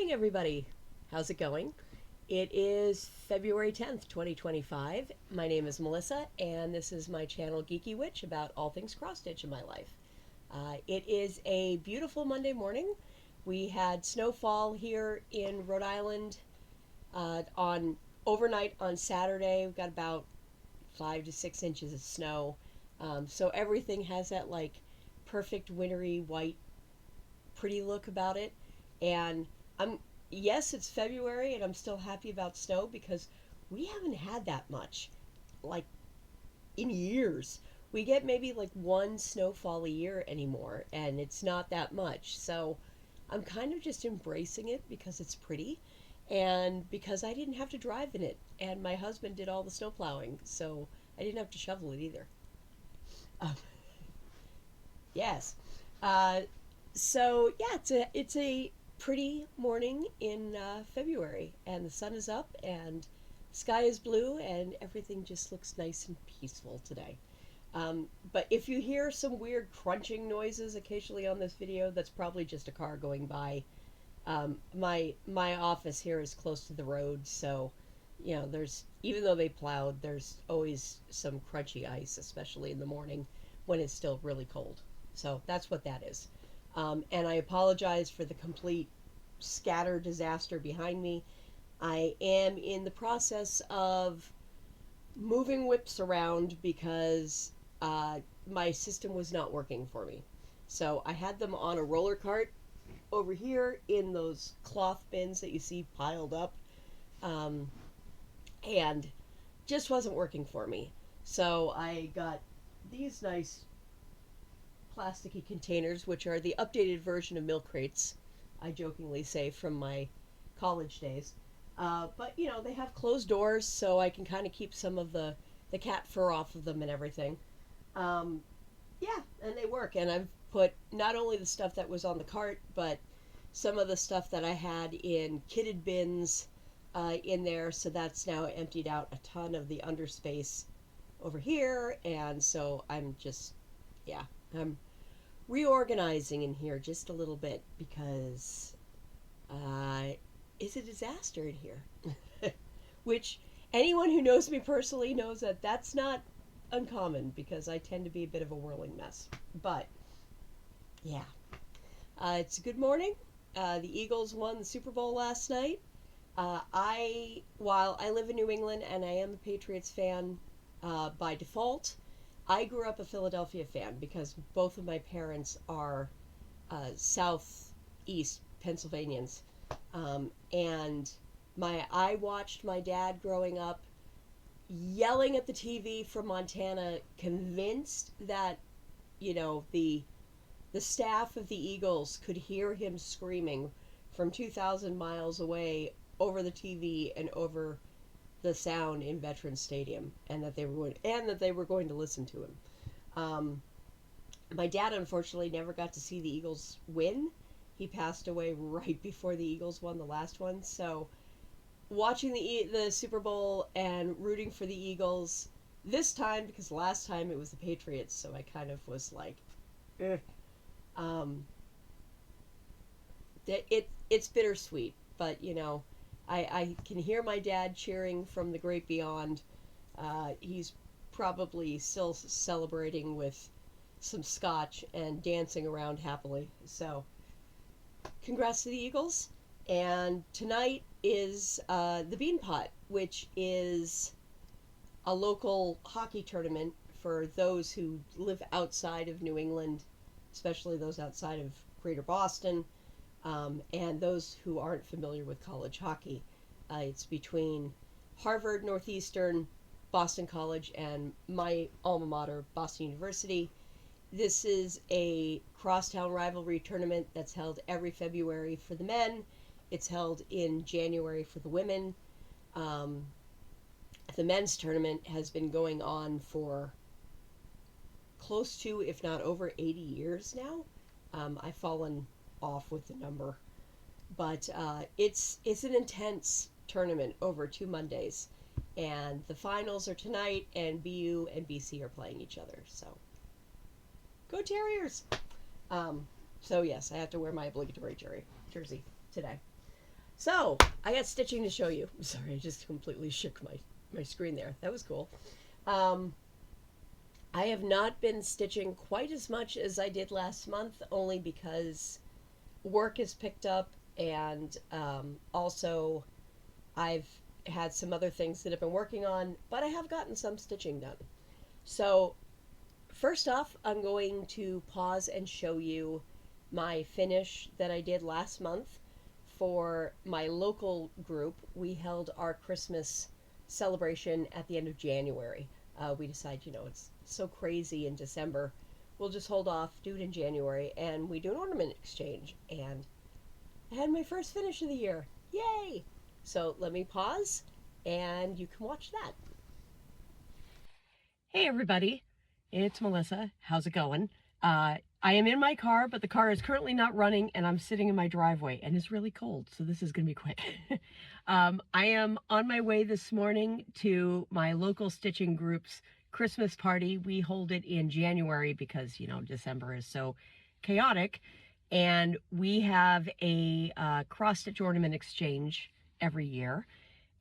morning, everybody. How's it going? It is February 10th, 2025. My name is Melissa, and this is my channel Geeky Witch about all things cross-stitch in my life. It is a beautiful Monday morning. We had snowfall here in Rhode Island on overnight on Saturday. We've got about 5 to 6 inches of snow. So everything has that like perfect wintry white pretty look about it. And yes, it's February and I'm still happy about snow because we haven't had that much like in years. We get maybe like one snowfall a year anymore, and it's not that much. So I'm kind of just embracing it because it's pretty and because I didn't have to drive in it, and my husband did all the snow plowing, so I didn't have to shovel it either. Um, yes. Uh, so yeah, it's a pretty morning in February, and the sun is up, and sky is blue, and everything just looks nice and peaceful today. But if you hear some weird crunching noises occasionally on this video, that's probably just a car going by. My office here is close to the road, so there's, even though they plowed, there's always some crunchy ice, especially in the morning when it's still really cold. So that's what that is. And I apologize for the complete scatter disaster behind me. I am in the process of moving whips around because my system was not working for me. So I had them on a roller cart over here in those cloth bins that you see piled up, and just wasn't working for me. So I got these nice plasticky containers, which are the updated version of milk crates, I jokingly say, from my college days. But they have closed doors, so I can kind of keep some of the cat fur off of them and everything. Yeah, and they work. And I've put not only the stuff that was on the cart, but some of the stuff that I had in kitted bins in there. So that's now emptied out a ton of the underspace over here. And so I'm reorganizing in here just a little bit because it's a disaster in here. Which anyone who knows me personally knows that that's not uncommon because I tend to be a bit of a whirling mess. But yeah, it's a good morning. The Eagles won the Super Bowl last night. While I live in New England and I am a Patriots fan by default, I grew up a Philadelphia fan because both of my parents are southeast Pennsylvanians. And I watched my dad growing up yelling at the TV from Montana, convinced that, the staff of the Eagles could hear him screaming from 2,000 miles away over the TV and over the sound in Veterans Stadium, and that they were going to listen to him. My dad unfortunately never got to see the Eagles win. He passed away right before the Eagles won the last one. So watching the Super Bowl and rooting for the Eagles this time, because last time it was the Patriots, so I kind of was like, eh. It's bittersweet, but I can hear my dad cheering from the great beyond. He's probably still celebrating with some scotch and dancing around happily. So, congrats to the Eagles. And tonight is the Bean Pot, which is a local hockey tournament for those who live outside of New England, especially those outside of Greater Boston. And those who aren't familiar with college hockey. It's between Harvard, Northeastern, Boston College, and my alma mater, Boston University. This is a crosstown rivalry tournament that's held every February for the men. It's held in January for the women. The men's tournament has been going on for close to, if not over 80 years now. I've fallen off with the number, but it's an intense tournament over 2 Mondays, and the finals are tonight, and BU and BC are playing each other. So go Terriers! So yes, I have to wear my obligatory jersey today. So, I got stitching to show you. Sorry, I just completely shook my screen there. That was cool. Um, I have not been stitching quite as much as I did last month, only because work has picked up, and also I've had some other things that I've been working on, but I have gotten some stitching done. So, first off, I'm going to pause and show you my finish that I did last month for my local group. We held our Christmas celebration at the end of January. We decided, it's so crazy in December. We'll just hold off, do it in January, and we do an ornament exchange. And I had my first finish of the year. Yay! So let me pause and you can watch that. Hey everybody, it's Melissa. How's it going? I am in my car, but the car is currently not running and I'm sitting in my driveway and it's really cold, so this is going to be quick. I am on my way this morning to my local stitching group's Christmas party. We hold it in January because, December is so chaotic. And we have a cross-stitch ornament exchange every year.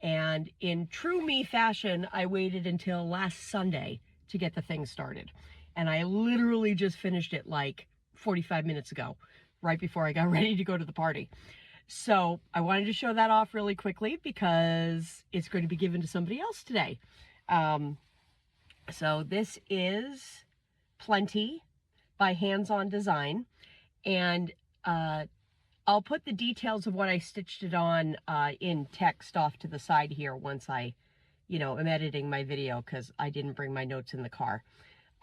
And in true me fashion, I waited until last Sunday to get the thing started. And I literally just finished it like 45 minutes ago, right before I got ready to go to the party. So I wanted to show that off really quickly because it's going to be given to somebody else today. So this is Plenty by Hands On Design. And I'll put the details of what I stitched it on in text off to the side here once I, am editing my video because I didn't bring my notes in the car.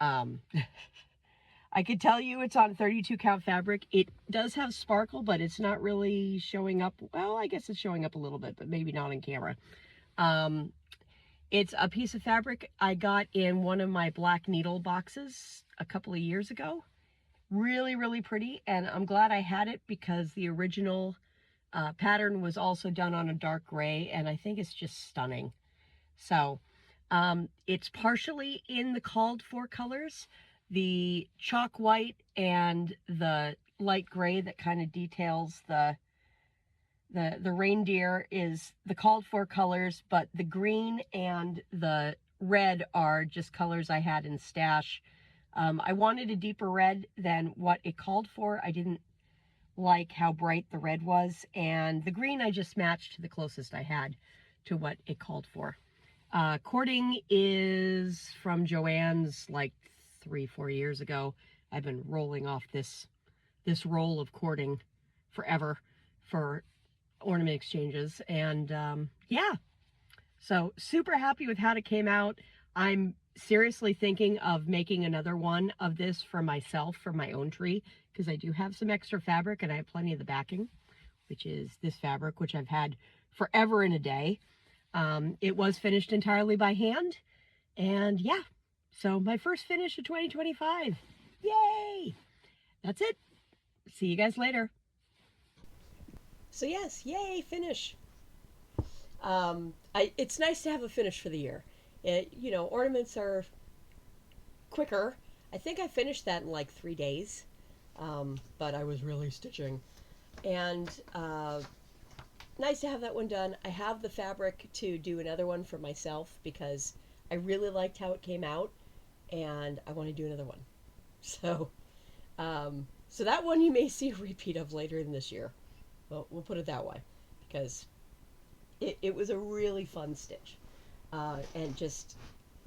I could tell you it's on 32 count fabric. It does have sparkle, but it's not really showing up. Well, I guess it's showing up a little bit, but maybe not on camera. It's a piece of fabric I got in one of my black needle boxes a couple of years ago. Really, really pretty, and I'm glad I had it because the original pattern was also done on a dark gray, and I think it's just stunning. So it's partially in the called for colors, the chalk white and the light gray that kind of details the reindeer is the called for colors, but the green and the red are just colors I had in stash. I wanted a deeper red than what it called for. I didn't like how bright the red was, and the green I just matched to the closest I had to what it called for. Cording is from Joann's like 3-4 years ago. I've been rolling off this roll of cording forever for ornament exchanges, and yeah, so super happy with how it came out. I'm seriously thinking of making another one of this for myself for my own tree because I do have some extra fabric and I have plenty of the backing, which is this fabric, which I've had forever and a day. It was finished entirely by hand, and yeah, so my first finish of 2025. Yay! That's it. See you guys later. So yes, yay, finish. It's nice to have a finish for the year. Ornaments are quicker. I think I finished that in like 3 days, but I was really stitching. And nice to have that one done. I have the fabric to do another one for myself because I really liked how it came out, and I want to do another one. So, so that one you may see a repeat of later in this year. Well, we'll put it that way, because it was a really fun stitch. And just,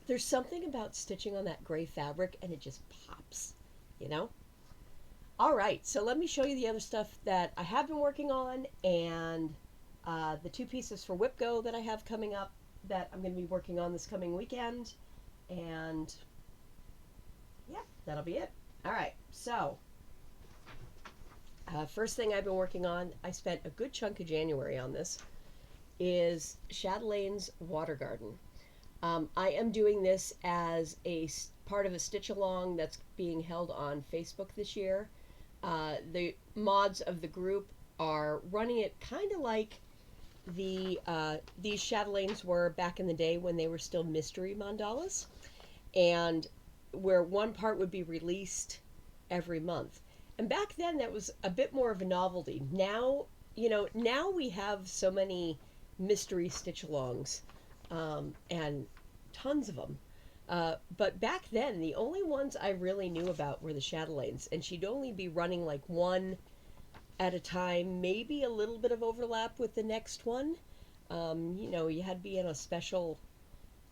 there's something about stitching on that gray fabric and it just pops, All right, so let me show you the other stuff that I have been working on, and the 2 pieces for WIPGO that I have coming up that I'm going to be working on this coming weekend. And yeah, that'll be it. All right, so first thing I've been working on, I spent a good chunk of January on this, is Chatelaine's Water Garden. I am doing this as a part of a stitch along that's being held on Facebook this year. The mods of the group are running it kind of like these chatelaines were back in the day when they were still mystery mandalas, and where one part would be released every month. And back then that was a bit more of a novelty. Now you know, now we have so many mystery stitch alongs, and tons of them. But back then, the only ones I really knew about were the chatelaines, and she'd only be running like one at a time, maybe a little bit of overlap with the next one. You know, you had to be in a special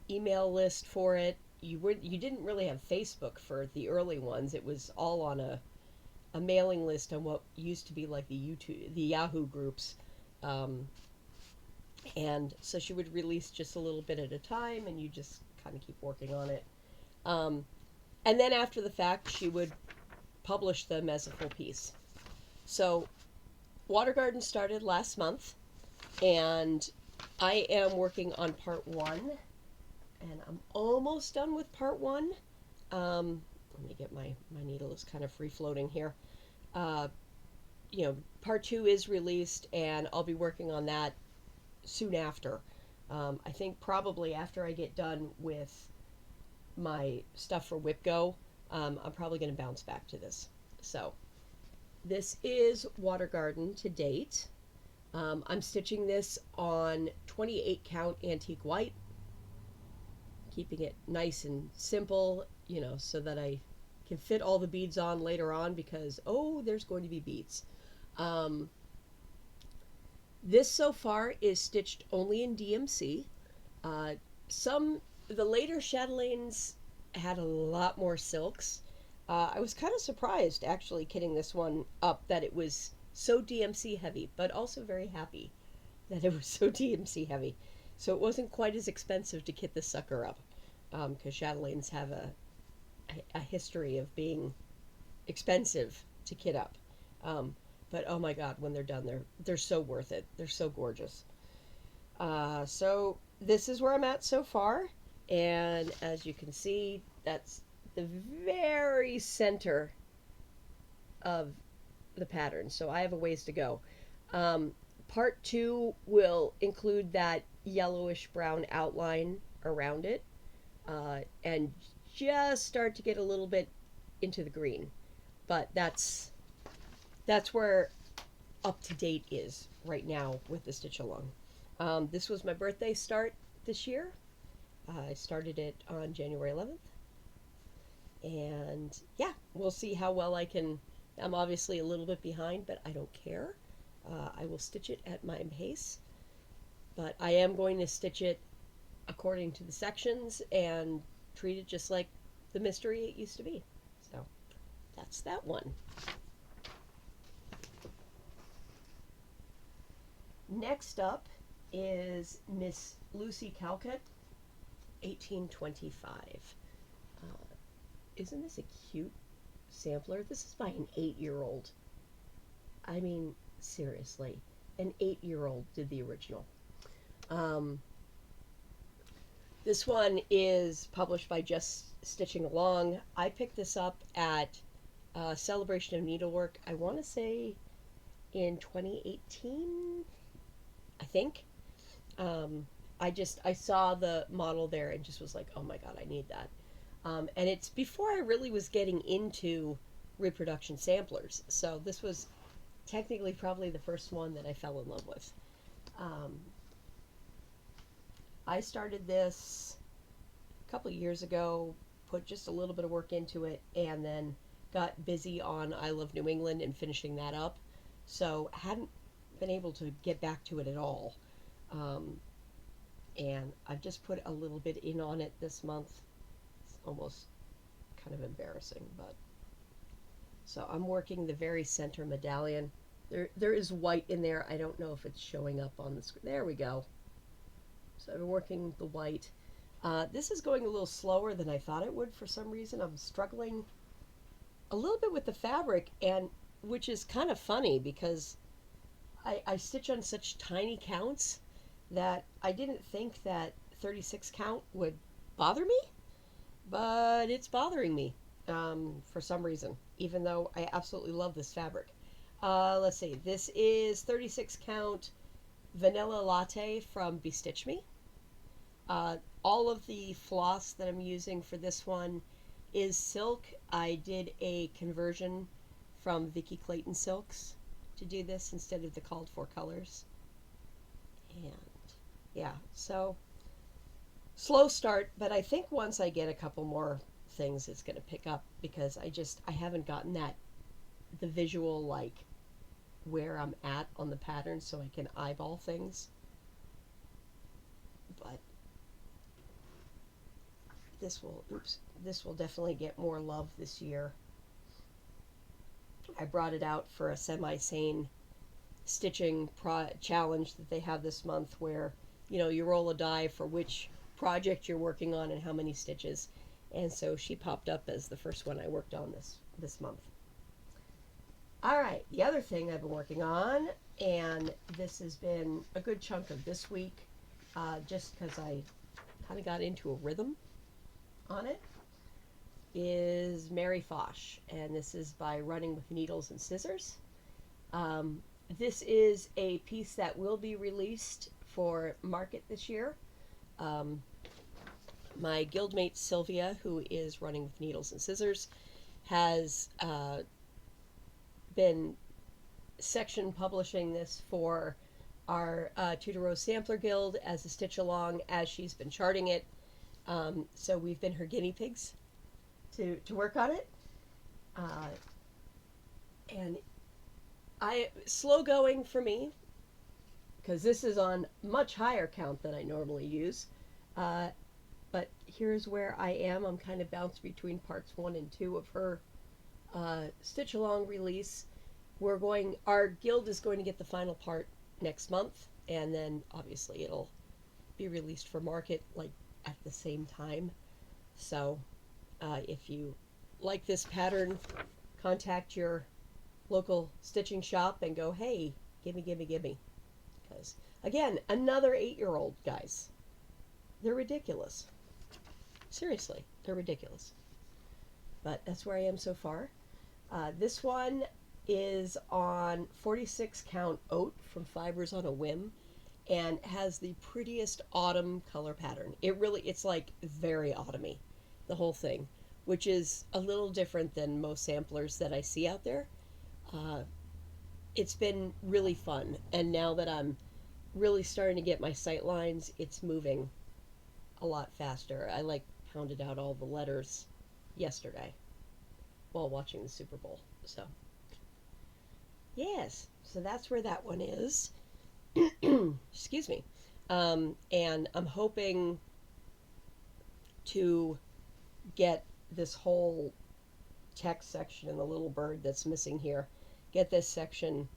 email list for it. You didn't really have Facebook for the early ones. It was all on a mailing list on what used to be like the Yahoo groups. Um, and so she would release just a little bit at a time, and you just kind of keep working on it. Um, and then after the fact, she would publish them as a full piece. So Water Garden started last month, and I am working on part one, and I'm almost done with part one. Let me get my needle is kind of free floating here. Uh, you know, part two is released, and I'll be working on that soon after. I think probably after I get done with my stuff for WIPGO, I'm probably going to bounce back to this. So this is Water Garden to date. I'm stitching this on 28 count antique white, keeping it nice and simple, you know, so that I can fit all the beads on later on, because, oh, there's going to be beads. This so far is stitched only in DMC. The later chatelaines had a lot more silks. I was kind of surprised, actually, kitting this one up, that it was so DMC heavy, but also very happy that it was so DMC heavy. So it wasn't quite as expensive to kit this sucker up, because chatelaines have a history of being expensive to kit up. But oh my god, when they're done, they're so worth it. They're so gorgeous. So this is where I'm at so far, and as you can see, that's the very center of the pattern. So I have a ways to go. Part two will include that yellowish brown outline around it, and just start to get a little bit into the green. But that's where up to date is right now with the stitch along. This was my birthday start this year. I started it on January 11th. And yeah, we'll see how well I can. I'm obviously a little bit behind, but I don't care. I will stitch it at my pace. But I am going to stitch it according to the sections and treat it just like the mystery it used to be. So that's that one. Next up is Miss Lucy Calcutt, 1825. Isn't this a cute sampler? This is by an 8-year-old. I mean, seriously, an 8-year-old did the original. This one is published by Just Stitching Along. I picked this up at Celebration of Needlework, I want to say in 2018, I think. I saw the model there and just was like, oh my god, I need that. And it's before I really was getting into reproduction samplers. So this was technically probably the first one that I fell in love with. I started this a couple of years ago, put just a little bit of work into it, and then got busy on I Love New England and finishing that up. So hadn't been able to get back to it at all. And I've just put a little bit in on it this month. It's almost kind of embarrassing, but so I'm working the very center medallion. There is white in there. I don't know if it's showing up on the screen. There we go. So I'm working the white. This is going a little slower than I thought it would for some reason. I'm struggling a little bit with the fabric, and which is kind of funny because I stitch on such tiny counts that I didn't think that 36 count would bother me, but it's bothering me for some reason, even though I absolutely love this fabric. Let's see, this is 36 count Vanilla Latte from Bestitch Me. All of the floss that I'm using for this one is silk. I did a conversion from Vicki Clayton silks to do this instead of the called for colors. And yeah, so slow start, but I think once I get a couple more things, it's going to pick up, because I haven't gotten the visual, like where I'm at on the pattern, so I can eyeball things. But this will definitely get more love this year. I brought it out for a semi-sane stitching challenge that they have this month, where you roll a die for which project you're working on and how many stitches, and so she popped up as the first one I worked on this month. All right, the other thing I've been working on, and this has been a good chunk of this week, just because I kind of got into a rhythm on it, is Mary Foch, and this is by Running with Needles and Scissors. This is a piece that will be released for market this year. My guildmate Sylvia, who is Running with Needles and Scissors, has been section publishing this for our Tudor Rose Sampler Guild as a stitch along as she's been charting it. So we've been her guinea pigs to work on it. And slow going for me, because this is on much higher count than I normally use. But here's where I am. I'm kind of bounced between parts 1 and 2 of her stitch along release. Our guild is going to get the final part next month, and then obviously it'll be released for market like at the same time. So if you like this pattern, contact your local stitching shop and go, hey, gimme. Because again, another 8-year-old, guys. They're ridiculous. Seriously, they're ridiculous. But that's where I am so far. This one is on 46 count oat from Fibers on a Whim, and has the prettiest autumn color pattern. It's like very autumny, the whole thing, which is a little different than most samplers that I see out there. It's been really fun, and now that I'm really starting to get my sight lines, it's moving a lot faster. I pounded out all the letters yesterday while watching the Super Bowl. So yes, so that's where that one is. Excuse me. And I'm hoping to get this whole text section and the little bird that's missing here, get this section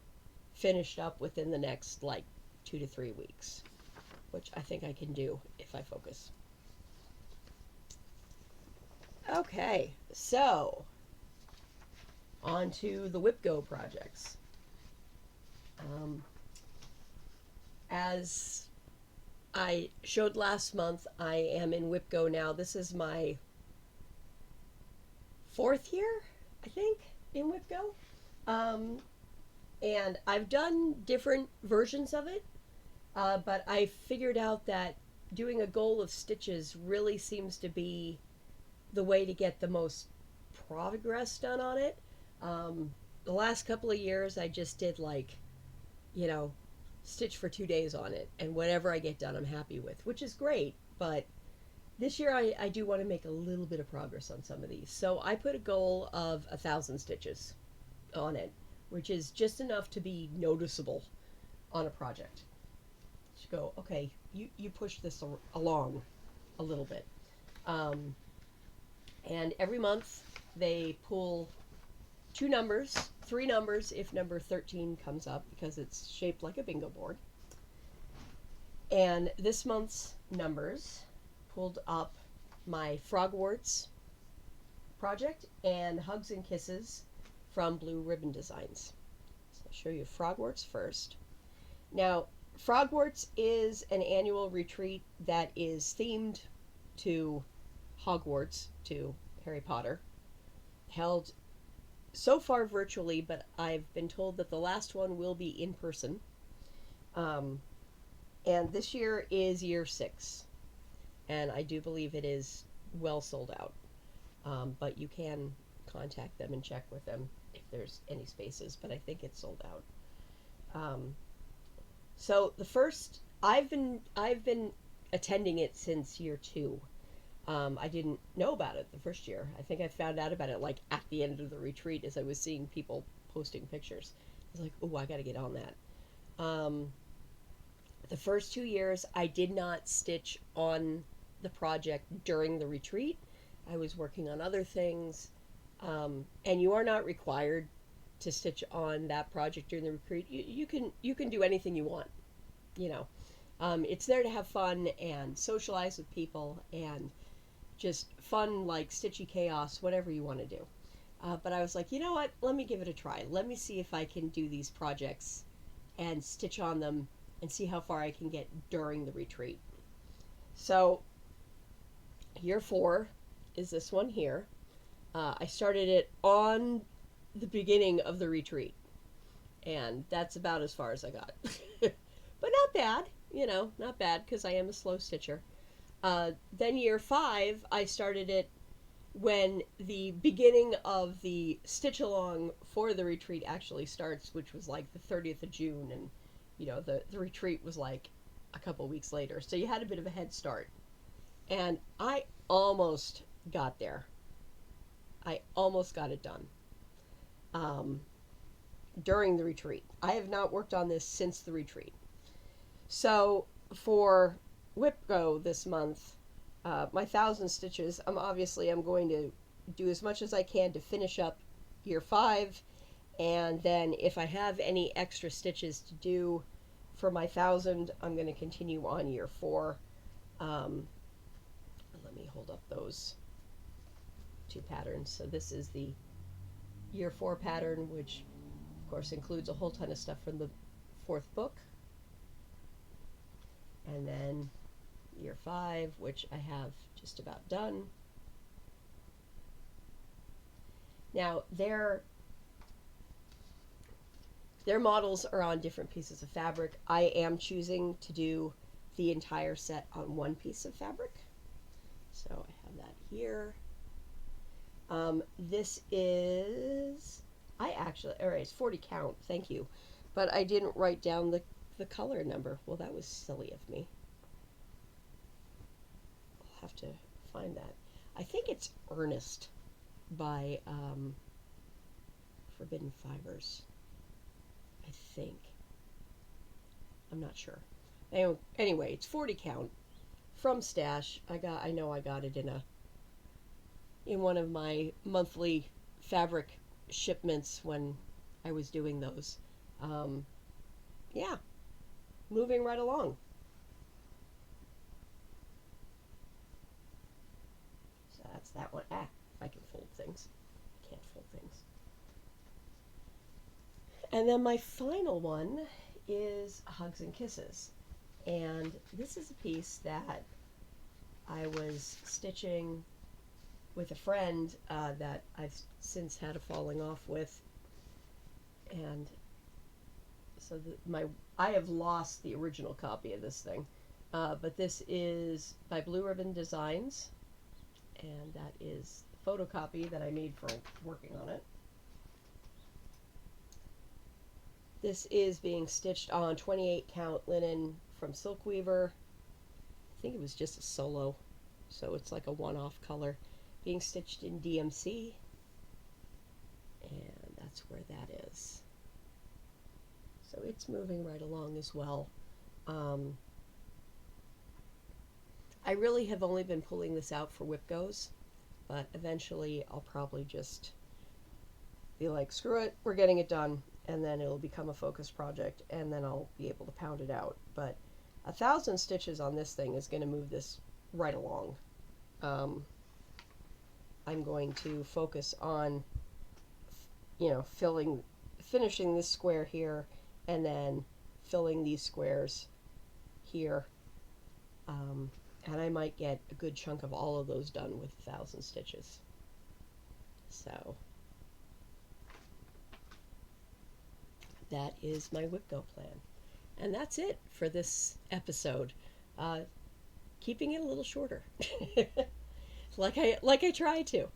finished up within the next 2 to 3 weeks, which I think I can do if I focus. Okay, so on to the WIPGO projects. As I showed last month, I am in WIPGO now. This is my 4th year, I think, in WIPGO. And I've done different versions of it, but I figured out that doing a goal of stitches really seems to be the way to get the most progress done on it. The last couple of years, I just did stitch for 2 days on it, and whatever I get done, I'm happy with, which is great. But this year, I do want to make a little bit of progress on some of these. So I put a goal of 1,000 stitches on it, which is just enough to be noticeable on a project. To go, okay, you push this along a little bit. And every month they pull 2 numbers, 3 numbers if number 13 comes up, because it's shaped like a bingo board. And this month's numbers pulled up my Frogwarts project and Hugs and Kisses from Blue Ribbon Designs. So I'll show you Frogwarts first. Now, Frogwarts is an annual retreat that is themed to Hogwarts, to Harry Potter, held so far virtually, but I've been told that the last one will be in person. And this year is year 6, and I do believe it is well sold out. But you can contact them and check with them if there's any spaces, but I think it's sold out. Um, so the first, I've been attending it since year two. I didn't know about it the first year. I think I found out about it like at the end of the retreat as I was seeing people posting pictures. I was like, oh, I got to get on that. Um, the first 2 years, I did not stitch on the project during the retreat. I was working on other things. And you are not required to stitch on that project during the retreat. You can do anything you want. You know, it's there to have fun and socialize with people and just fun like stitchy chaos, whatever you want to do. But I was like, you know what? Let me give it a try. Let me see if I can do these projects and stitch on them and see how far I can get during the retreat. So year four is this one here. I started it on the beginning of the retreat, and that's about as far as I got. But not bad, not bad because I am a slow stitcher. Then year five, I started it when the beginning of the stitch along for the retreat actually starts, which was like the 30th of June, and the retreat was like a couple weeks later. So you had a bit of a head start. And I almost got there. I almost got it done during the retreat. I have not worked on this since the retreat. So for WIPGO this month, my 1,000 stitches, I'm going to do as much as I can to finish up year five, and then if I have any extra stitches to do for my 1,000, I'm going to continue on year four. Let me hold up those two patterns. So this is the year four pattern, which of course includes a whole ton of stuff from the fourth book. And then year five, which I have just about done. Now their models are on different pieces of fabric. I am choosing to do the entire set on one piece of fabric. So I have that here. This is, it's 40 count, thank you. But I didn't write down the color number. Well, that was silly of me. I'll have to find that. I think it's Earnest by Forbidden Fibers. I think. I'm not sure. Anyway, it's 40 count from Stash. I know I got it in one of my monthly fabric shipments when I was doing those. Yeah, moving right along. So that's that one. If I can fold things. I can't fold things. And then my final one is Hugs and Kisses. And this is a piece that I was stitching with a friend that I've since had a falling off with. And so I have lost the original copy of this thing. But this is by Blue Ribbon Designs. And that is the photocopy that I made for working on it. This is being stitched on 28 count linen from Silk Weaver. I think it was just a solo, so it's like a one-off color. Being stitched in DMC, and that's where that is. So it's moving right along as well. I really have only been pulling this out for WIPGOs, but eventually I'll probably just be like, screw it, we're getting it done. And then it'll become a focus project, and then I'll be able to pound it out. But 1,000 stitches on this thing is going to move this right along. I'm going to focus on, finishing this square here, and then filling these squares here. And I might get a good chunk of all of those done with 1,000 stitches. So that is my WIPGO plan. And that's it for this episode. Keeping it a little shorter. like I try to.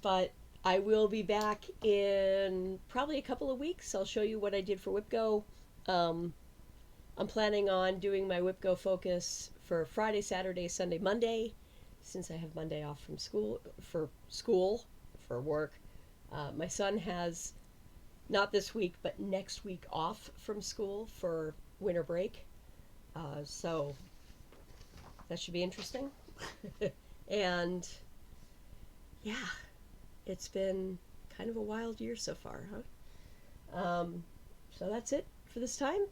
But I will be back in probably a couple of weeks. I'll show you what I did for WIPGO. Um, I'm planning on doing my WIPGO focus for Friday, Saturday, Sunday, Monday, since I have Monday off from school for work. My son has not this week, but next week off from school for winter break. So that should be interesting. And yeah, it's been kind of a wild year so far, huh? So that's it for this time.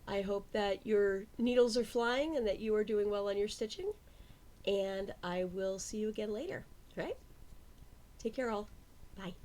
I hope that your needles are flying and that you are doing well on your stitching. And I will see you again later. All right? Take care, all. Bye.